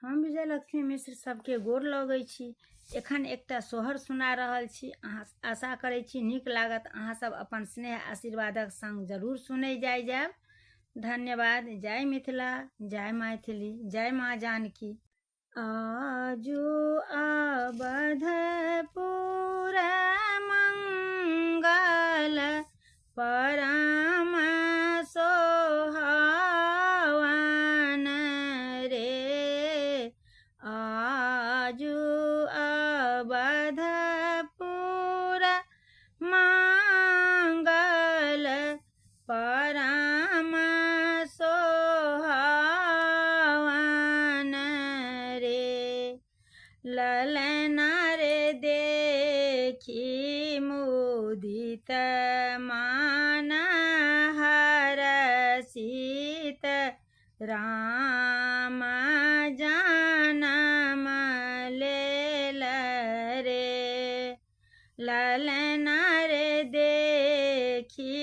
हम विजयलक्ष्मी मिश्र सबके गोर लगै छी। एखन एकटा सोहर सुना रहल छी। अहाँ आशा करै छी नीक लागत। अहाँ सब अपन स्नेह आशीर्वादक संग जरूर सुनै जायब। धन्यवाद। जय मिथिला, जय मैथिली, जय माँ जानकी। आजू अवधपुर मंगल परम सोहावन रे। आजू अवधपुर मंगल परम सोहावन रे। ललना रे देखी मुदित मान हरषित राम जनम लेल रे। ललना रे देखी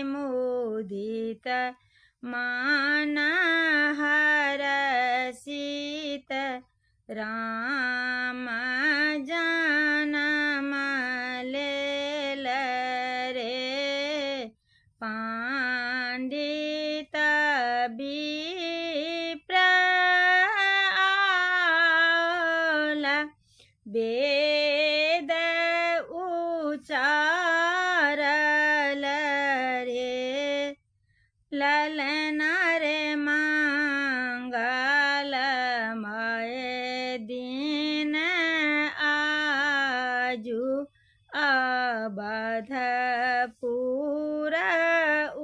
मुदित मान हरषित राम जनम लेल रे। पंडित विप्र आला वेद उचारल रे। ललना रे मंगलमय दिन आजू अवधपुर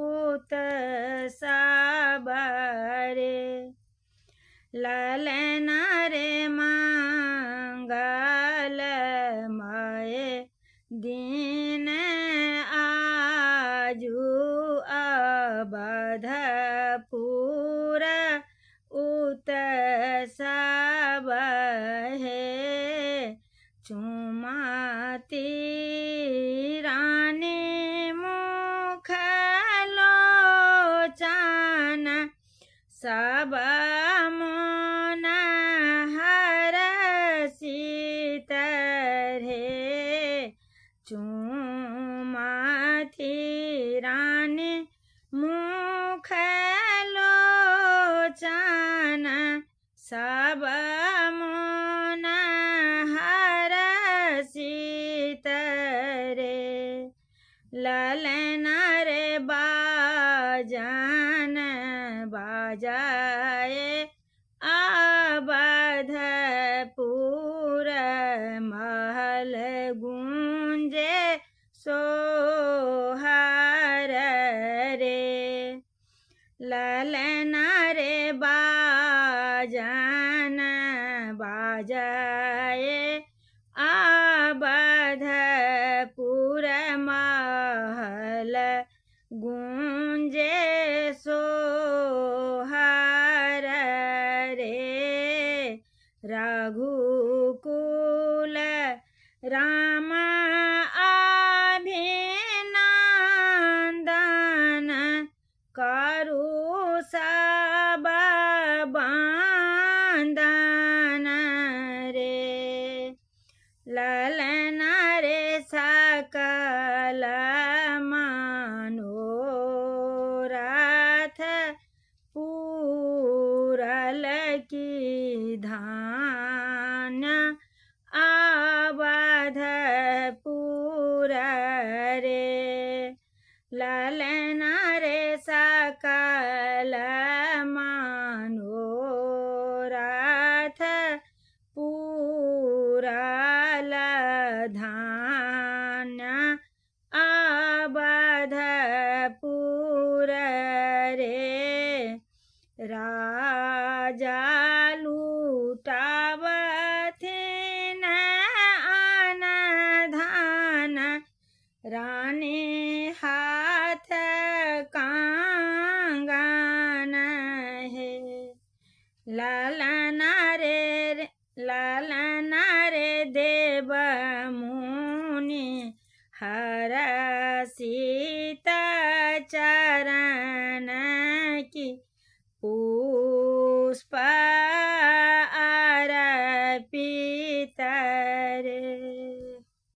उत्सव रे। ललना रे मंगलमय दिन आजू अवधपुर उत्सव है। चुमती रानी मुख लोचन सब मन हरषित रे। चुमती रानी मुख लोचन सब मन हरषित रे। ललना रे बाजन बाजाए अवधपुर महल गूंजे सोहर रे। ललना रे बाजन बाजाए अवधपुर महल गूंजे सोहर रे। रघुकुल राम अभिनंदन करु सब बंदन रे। ललना रे सकल मनोरथ पूरल की धान्य अवधपुर रे। ललना रे सकल मनोरथ पूरल धान्य अवधपुर रे। राजा लुटावथिन अन धन रानी हाथ कंगन है। ललना रे देव मुनि हरषित चरण की पुष्प तारे।